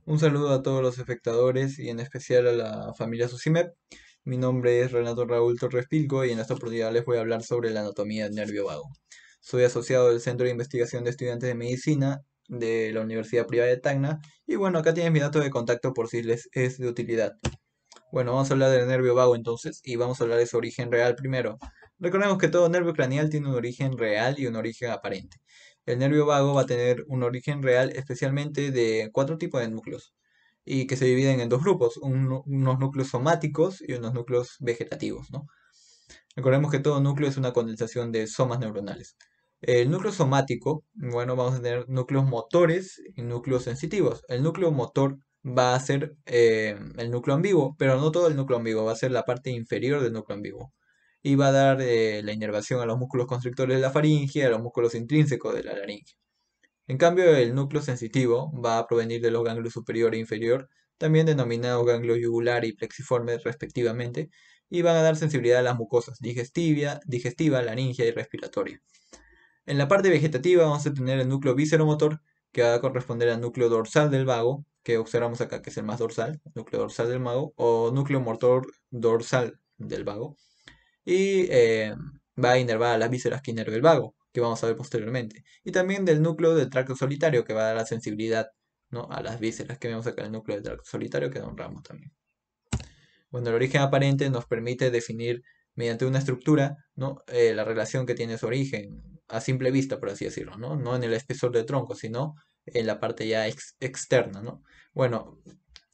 Un saludo a todos los espectadores y en especial a la familia Susimep. Mi nombre es Renato Raúl Torres Pilco y en esta oportunidad les voy a hablar sobre la anatomía del nervio vago. Soy asociado del Centro de Investigación de Estudiantes de Medicina de la Universidad Privada de Tacna y bueno, acá tienes mi dato de contacto por si les es de utilidad. Bueno, vamos a hablar del nervio vago entonces y vamos a hablar de su origen real primero. Recordemos que todo nervio craneal tiene un origen real y un origen aparente. El nervio vago va a tener un origen real especialmente de cuatro tipos de núcleos y que se dividen en dos grupos, unos núcleos somáticos y unos núcleos vegetativos, ¿no? Recordemos que todo núcleo es una condensación de somas neuronales. El núcleo somático, bueno, vamos a tener núcleos motores y núcleos sensitivos. El núcleo motor va a ser el núcleo ambiguo, pero no todo el núcleo ambiguo, va a ser la parte inferior del núcleo ambiguo. Y va a dar la inervación a los músculos constrictores de la faringe y a los músculos intrínsecos de la laringe. En cambio, el núcleo sensitivo va a provenir de los ganglios superior e inferior, también denominados ganglio yugular y plexiforme respectivamente, y van a dar sensibilidad a las mucosas digestiva, laringea y respiratoria. En la parte vegetativa vamos a tener el núcleo visceromotor, que va a corresponder al núcleo dorsal del vago, que observamos acá que es el más dorsal, el núcleo dorsal del vago, o núcleo motor dorsal del vago, y va a inervar a las vísceras que inerva el vago, que vamos a ver posteriormente. Y también del núcleo del tracto solitario, que va a dar la sensibilidad, ¿no?, a las vísceras que vemos acá en el núcleo del tracto solitario, que da un ramo también. Bueno, el origen aparente nos permite definir mediante una estructura, ¿no?, la relación que tiene su origen, a simple vista, por así decirlo, ¿no? No en el espesor del tronco, sino en la parte ya externa, ¿no? Bueno,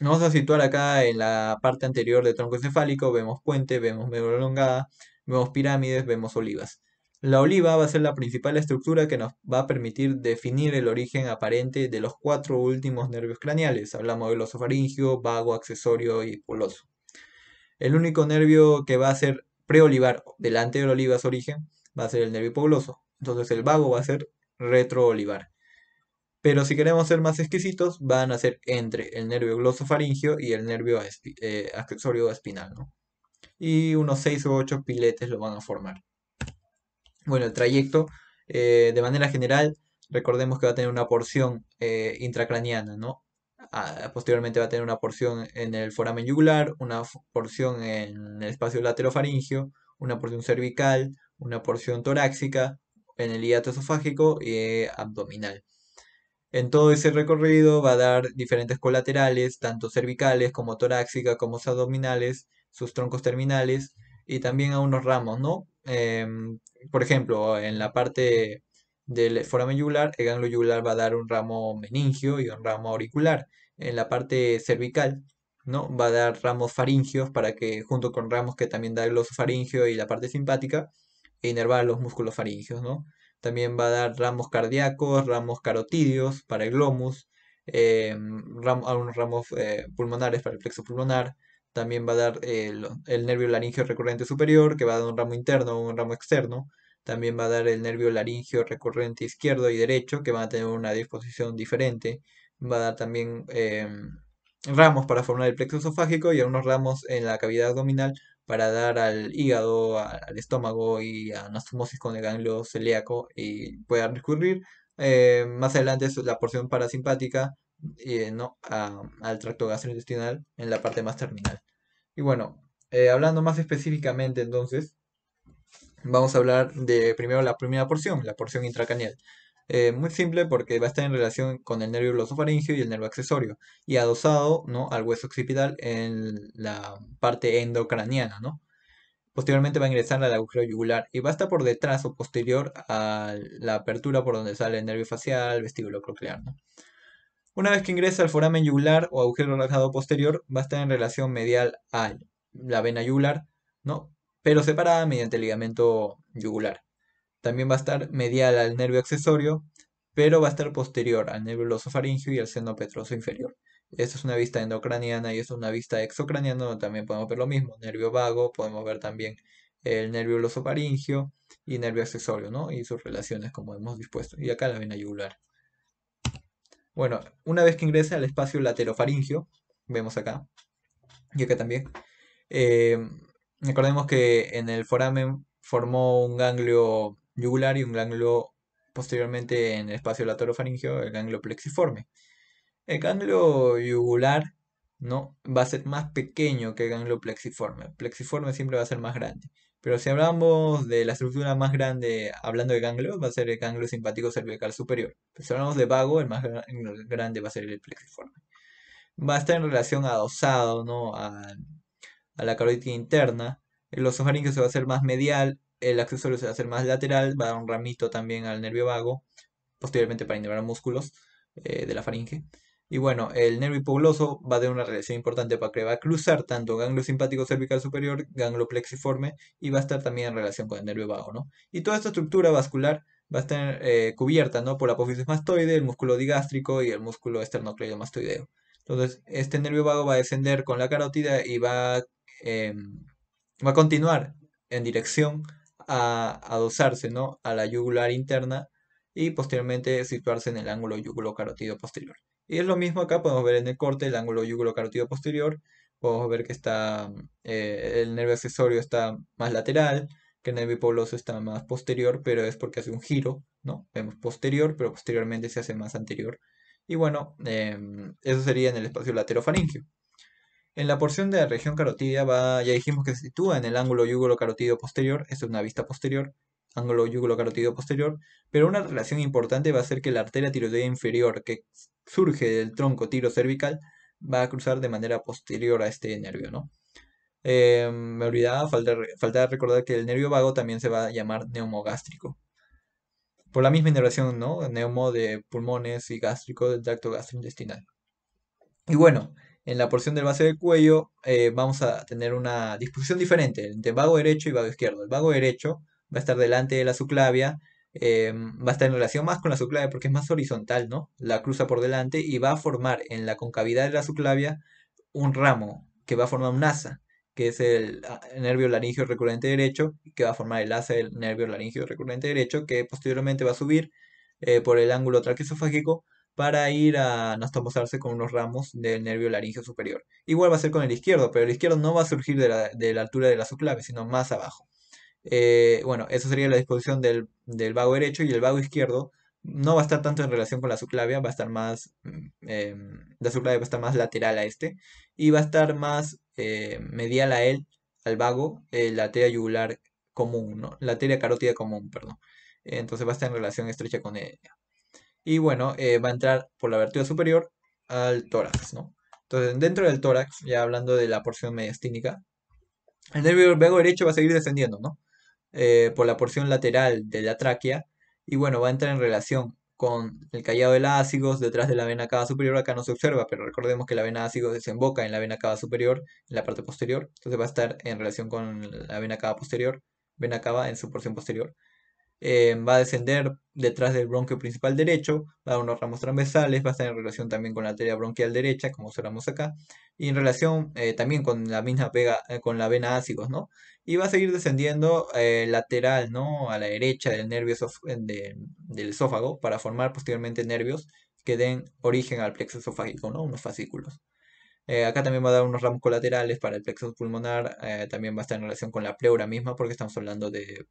nos vamos a situar acá en la parte anterior del tronco encefálico, vemos puente, vemos médula elongada, vemos pirámides, vemos olivas. La oliva va a ser la principal estructura que nos va a permitir definir el origen aparente de los cuatro últimos nervios craneales. Hablamos del osofaringio, vago, accesorio y puloso. El único nervio que va a ser preolivar, delante del oliva su origen, va a ser el nervio hipogloso. Entonces el vago va a ser retroolivar. Pero si queremos ser más exquisitos, van a ser entre el nervio glosofaringio y el nervio accesorio espinal, ¿no? Y unos 6 u 8 piletes lo van a formar. Bueno, el trayecto, de manera general, recordemos que va a tener una porción intracraniana, ¿no? Posteriormente va a tener una porción en el foramen yugular, una porción en el espacio laterofaringio, una porción cervical, una porción torácica, en el hiato esofágico y abdominal. En todo ese recorrido va a dar diferentes colaterales, tanto cervicales como torácicas, como abdominales, sus troncos terminales y también a unos ramos, ¿no? Por ejemplo, en la parte del foramen yugular, el ganglio yugular va a dar un ramo meningio y un ramo auricular. En la parte cervical, ¿no?, va a dar ramos faringios para que, junto con ramos que también da el glosofaringio y la parte simpática, e inervar los músculos faringios, ¿no? También va a dar ramos cardíacos, ramos carotídeos para el glomus, algunos ramos pulmonares para el plexo pulmonar. También va a dar el nervio laringio recurrente superior, que va a dar un ramo interno o un ramo externo. También va a dar el nervio laringio recurrente izquierdo y derecho, que van a tener una disposición diferente. Va a dar también ramos para formar el plexo esofágico y algunos ramos en la cavidad abdominal para dar al hígado, al estómago y a anastomosis con el ganglio celíaco y pueda recurrir. Más adelante es la porción parasimpática, ¿no?, al tracto gastrointestinal en la parte más terminal. Y bueno, hablando más específicamente entonces, vamos a hablar de primero la primera porción, la porción intracraneal. Muy simple porque va a estar en relación con el nervio glosofaringio y el nervio accesorio y adosado, ¿no?, al hueso occipital en la parte endocraniana, ¿no? Posteriormente va a ingresar al agujero yugular y va a estar por detrás o posterior a la apertura por donde sale el nervio facial, vestíbulo coclear, ¿no? Una vez que ingresa al foramen yugular o agujero relajado posterior, va a estar en relación medial a la vena yugular, ¿no?, pero separada mediante el ligamento yugular. También va a estar medial al nervio accesorio, pero va a estar posterior al nervio glosofaringio y al seno petroso inferior. Esta es una vista endocraniana y esta es una vista exocraniana, donde también podemos ver lo mismo. Nervio vago, podemos ver también el nervio glosofaringio y nervio accesorio, ¿no?, y sus relaciones como hemos dispuesto. Y acá la vena yugular. Bueno, una vez que ingresa al espacio laterofaringio, vemos acá y acá también, eh, recordemos que en el foramen formó un ganglio yugular y un ganglio posteriormente en el espacio laterofaringio, el ganglio plexiforme. El ganglio yugular, ¿no? Va a ser más pequeño que el ganglio plexiforme. Plexiforme siempre va a ser más grande. Pero si hablamos de la estructura más grande, hablando de ganglios, va a ser el ganglio simpático cervical superior. Pero si hablamos de vago, el grande va a ser el plexiforme. Va a estar en relación adosado, ¿no? A la carótida interna. El osofaringeo se va a hacer más medial, el accesorio se va a hacer más lateral, va a dar un ramito también al nervio vago, posteriormente para innervar músculos de la faringe. Y bueno, el nervio hipogloso va a tener una relación importante porque va a cruzar tanto ganglio simpático cervical superior, ganglio plexiforme y va a estar también en relación con el nervio vago, ¿no? Y toda esta estructura vascular va a estar cubierta, ¿no? Por la apófisis mastoide, el músculo digástrico y el músculo esternocleidomastoideo. Entonces, este nervio vago va a descender con la carótida y va a continuar en dirección a adosarse, ¿no? A la yugular interna y posteriormente situarse en el ángulo yugulo-carotido posterior. Y es lo mismo acá, podemos ver en el corte el ángulo yugulo-carotido posterior, podemos ver que está, el nervio accesorio está más lateral, que el nervio hipogloso está más posterior, pero es porque hace un giro, ¿no? Vemos posterior, pero posteriormente se hace más anterior. Y bueno, eso sería en el espacio laterofaríngeo. En la porción de la región carotidia ya dijimos que se sitúa en el ángulo yúgulo-carotidio posterior, esto es una vista posterior, ángulo yúgulo-carotidio posterior, pero una relación importante va a ser que la arteria tiroidea inferior que surge del tronco tirocervical va a cruzar de manera posterior a este nervio, ¿no? Me olvidaba, falta recordar que el nervio vago también se va a llamar neumogástrico, por la misma inervación, ¿no? Neumo de pulmones y gástrico del tracto gastrointestinal. Y bueno, en la porción del base del cuello vamos a tener una disposición diferente entre vago derecho y vago izquierdo. El vago derecho va a estar delante de la subclavia, va a estar en relación más con la subclavia porque es más horizontal, ¿no? La cruza por delante y va a formar en la concavidad de la subclavia un ramo que va a formar un asa, que es el nervio laringio recurrente derecho, que va a formar el asa del nervio laringio recurrente derecho, que posteriormente va a subir por el ángulo traqueosofágico para ir a anastomosarse con unos ramos del nervio laringio superior. Igual va a ser con el izquierdo, pero el izquierdo no va a surgir de la altura de la subclavia, sino más abajo. Bueno, eso sería la disposición del vago derecho y el vago izquierdo no va a estar tanto en relación con la subclavia, va a estar más, la subclavia va a estar más lateral a este y va a estar más medial a él, al vago, la arteria yugular común, ¿no? La arteria carótida común, perdón. Entonces va a estar en relación estrecha con él. Y bueno, va a entrar por la vértebra superior al tórax, ¿no? Entonces, dentro del tórax, ya hablando de la porción mediastínica, el nervio vago derecho va a seguir descendiendo, ¿no? Por la porción lateral de la tráquea y bueno, va a entrar en relación con el callado de la ácigos detrás de la vena cava superior. Acá no se observa, pero recordemos que la vena ácigos desemboca en la vena cava superior, en la parte posterior. Entonces va a estar en relación con la vena cava posterior, vena cava en su porción posterior. Va a descender detrás del bronquio principal derecho, va a dar unos ramos transversales, va a estar en relación también con la arteria bronquial derecha, como observamos acá, y en relación también con la misma con la vena ácigos, ¿no? Y va a seguir descendiendo lateral, ¿no? A la derecha del nervio del esófago para formar posteriormente nervios que den origen al plexo esofágico, ¿no? Unos fascículos. Acá también va a dar unos ramos colaterales para el plexo pulmonar, también va a estar en relación con la pleura misma porque estamos hablando de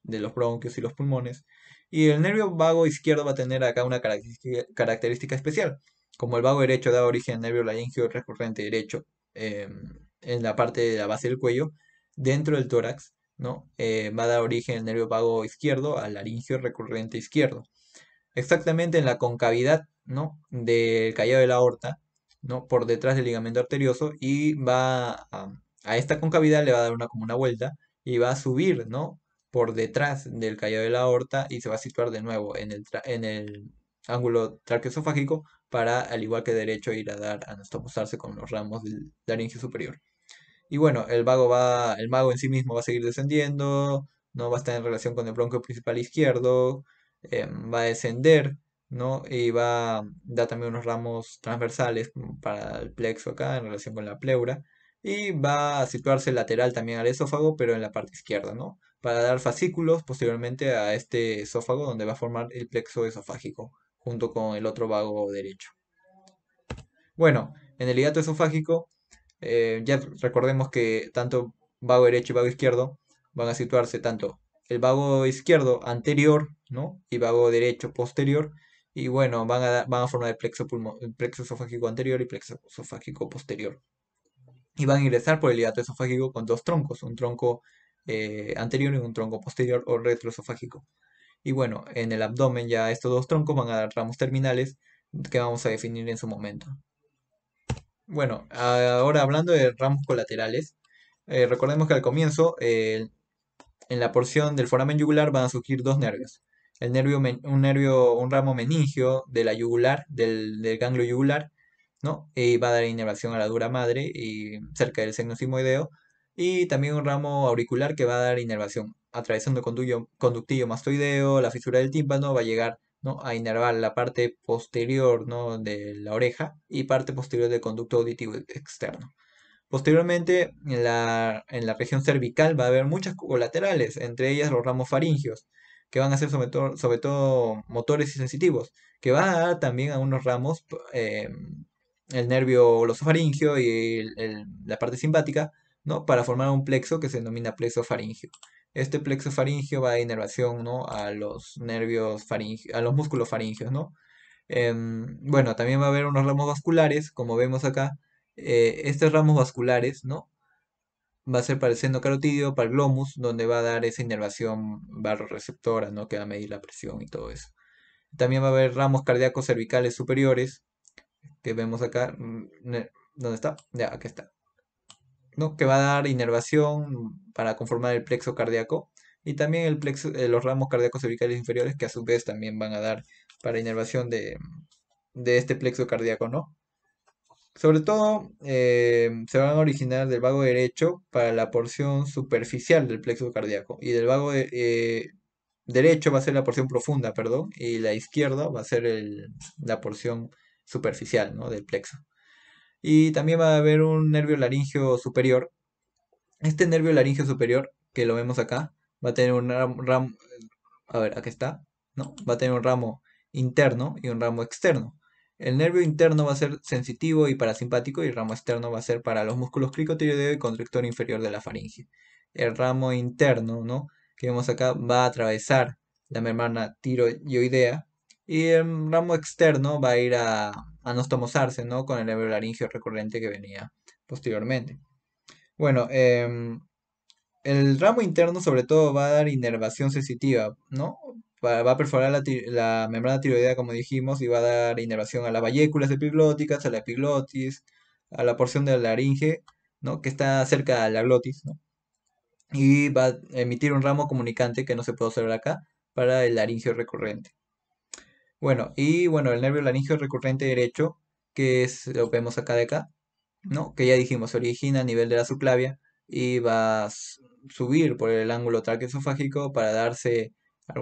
los bronquios y los pulmones. Y el nervio vago izquierdo va a tener acá una característica especial. Como el vago derecho da origen al nervio laríngeo recurrente derecho en la parte de la base del cuello, dentro del tórax, ¿no? Va a dar origen el nervio vago izquierdo al laringio recurrente izquierdo. Exactamente en la concavidad, ¿no? Del callado de la aorta, ¿no? Por detrás del ligamento arterioso y a esta concavidad le va a dar como una vuelta y va a subir, ¿no? Por detrás del callado de la aorta y se va a situar de nuevo en el ángulo traqueosofágico para, al igual que derecho, ir a dar a anastomosarse con los ramos del laringio superior. Y bueno, el mago en sí mismo va a seguir descendiendo, no va a estar en relación con el bronquio principal izquierdo, va a descender, ¿no? Y va a dar también unos ramos transversales para el plexo acá en relación con la pleura. Y va a situarse lateral también al esófago, pero en la parte izquierda, ¿no? Para dar fascículos posteriormente a este esófago donde va a formar el plexo esofágico junto con el otro vago derecho. Bueno, en el hiato esofágico ya recordemos que tanto vago derecho y vago izquierdo van a situarse tanto el vago izquierdo anterior, ¿no? Y vago derecho posterior. Y bueno, van a formar el plexo esofágico anterior y plexo esofágico posterior. Y van a ingresar por el hiato esofágico con dos troncos, un tronco anterior y un tronco posterior o retroesofágico. Y bueno, en el abdomen ya estos dos troncos van a dar ramos terminales que vamos a definir en su momento. Bueno, ahora hablando de ramos colaterales, recordemos que al comienzo, en la porción del foramen yugular van a surgir dos nervios. Un ramo meningio de la yugular, del ganglio yugular, ¿no? Y va a dar inervación a la dura madre y cerca del seno sigmoideo. Y también un ramo auricular que va a dar inervación atravesando el conductillo mastoideo, la fisura del tímpano, va a llegar, ¿no?, a inervar la parte posterior, ¿no?, de la oreja y parte posterior del conducto auditivo externo. Posteriormente, en la región cervical va a haber muchas colaterales, entre ellas los ramos faringios, que van a ser sobre todo motores y sensitivos, que van a dar también a unos ramos, el nervio glosofaringio y la parte simpática, ¿no?, para formar un plexo que se denomina plexo faringio. Este plexo faringio va a dar inervación, ¿no?, a los nervios faringios, a los músculos faringios, ¿no? Bueno, también va a haber unos ramos vasculares, como vemos acá. Estos ramos vasculares, ¿no?, va a ser para el seno carotídeo, para el glomus, donde va a dar esa inervación barroreceptora, ¿no?, que va a medir la presión y todo eso. También va a haber ramos cardíacos cervicales superiores, que vemos acá. ¿Dónde está? Ya, aquí está. ¿No? Que va a dar inervación para conformar el plexo cardíaco. Y también los ramos cardíacos cervicales inferiores, que a su vez también van a dar para inervación de este plexo cardíaco, ¿no? Sobre todo, se van a originar del vago derecho para la porción superficial del plexo cardíaco. Y del derecho va a ser la porción profunda, perdón. Y la izquierda va a ser la porción superficial, ¿no?, del plexo. Y también va a haber un nervio laringio superior. Este nervio laringio superior, que lo vemos acá, va a tener un ramo, a ver, aquí está, ¿no? Va a tener un ramo interno y un ramo externo. El nervio interno va a ser sensitivo y parasimpático y el ramo externo va a ser para los músculos cricotiroideo y constrictor inferior de la faringe. El ramo interno, ¿no?, que vemos acá, va a atravesar la membrana tiroidea y el ramo externo va a ir a anastomosarse, ¿no?, con el nervio laringio recurrente que venía posteriormente. Bueno, el ramo interno sobre todo va a dar inervación sensitiva, ¿no? Va a perforar la membrana tiroidea, como dijimos, y va a dar inervación a las valléculas epiglóticas, a la epiglotis, a la porción de la laringe, ¿no?, que está cerca de la glotis, ¿no? Y va a emitir un ramo comunicante que no se puede observar acá para el laringio recurrente. Bueno, el nervio laringio recurrente derecho, que es lo que vemos acá de acá, ¿no?, que ya dijimos, se origina a nivel de la subclavia y va a subir por el ángulo traqueosofágico para darse a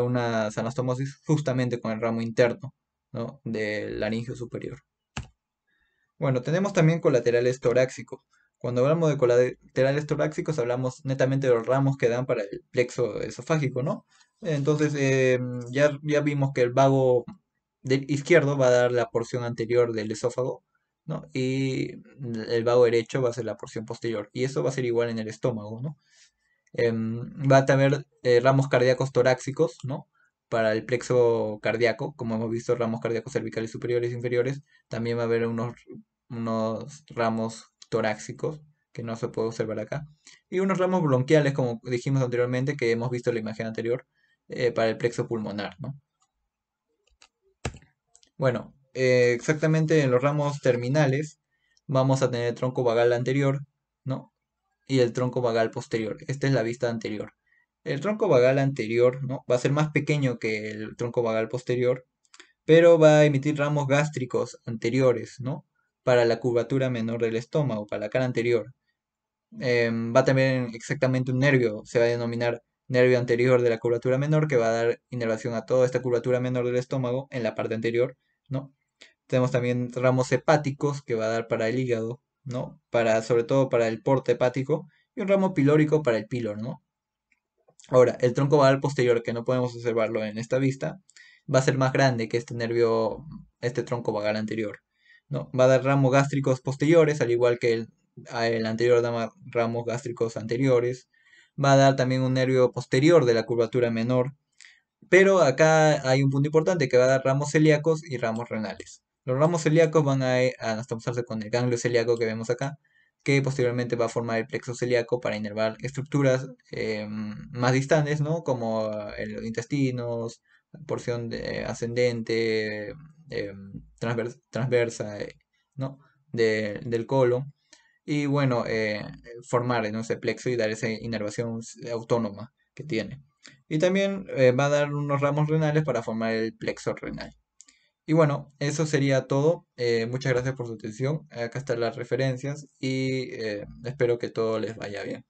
una anastomosis justamente con el ramo interno, ¿no?, del laringio superior. Bueno, tenemos también colaterales torácicos. Cuando hablamos de colaterales torácicos hablamos netamente de los ramos que dan para el plexo esofágico, ¿no? Entonces, ya vimos que el vago izquierdo va a dar la porción anterior del esófago, ¿no? Y el vago derecho va a ser la porción posterior. Y eso va a ser igual en el estómago, ¿no? Va a tener ramos cardíacos torácicos, ¿no? Para el plexo cardíaco, como hemos visto, ramos cardíacos cervicales superiores e inferiores. También va a haber unos ramos torácicos que no se puede observar acá. Y unos ramos bronquiales, como dijimos anteriormente, que hemos visto en la imagen anterior, para el plexo pulmonar, ¿no? Bueno, exactamente en los ramos terminales vamos a tener el tronco vagal anterior, ¿no?, y el tronco vagal posterior. Esta es la vista anterior. El tronco vagal anterior, ¿no?, va a ser más pequeño que el tronco vagal posterior, pero va a emitir ramos gástricos anteriores, ¿no?, para la curvatura menor del estómago, para la cara anterior. Va a tener exactamente un nervio, se va a denominar nervio anterior de la curvatura menor, que va a dar inervación a toda esta curvatura menor del estómago en la parte anterior, ¿no? Tenemos también ramos hepáticos que va a dar para el hígado, ¿no? Sobre todo para el porte hepático, y un ramo pilórico para el pílor, ¿no? Ahora, el tronco vagal posterior, que no podemos observarlo en esta vista, va a ser más grande que este tronco vagal anterior, ¿no? Va a dar ramos gástricos posteriores, al igual que el anterior daba ramos gástricos anteriores. Va a dar también un nervio posterior de la curvatura menor, Pero acá hay un punto importante que va a dar ramos celíacos y ramos renales. Los ramos celíacos van a anastomosarse con el ganglio celíaco que vemos acá, que posteriormente va a formar el plexo celíaco para inervar estructuras más distantes, ¿no? Como los intestinos, porción ascendente, transversa, ¿no? Del colon. Y bueno, formar, ¿no? Ese plexo y dar esa inervación autónoma que tiene. Y también va a dar unos ramos renales para formar el plexo renal. Y bueno, eso sería todo. Muchas gracias por su atención. Acá están las referencias y espero que todo les vaya bien.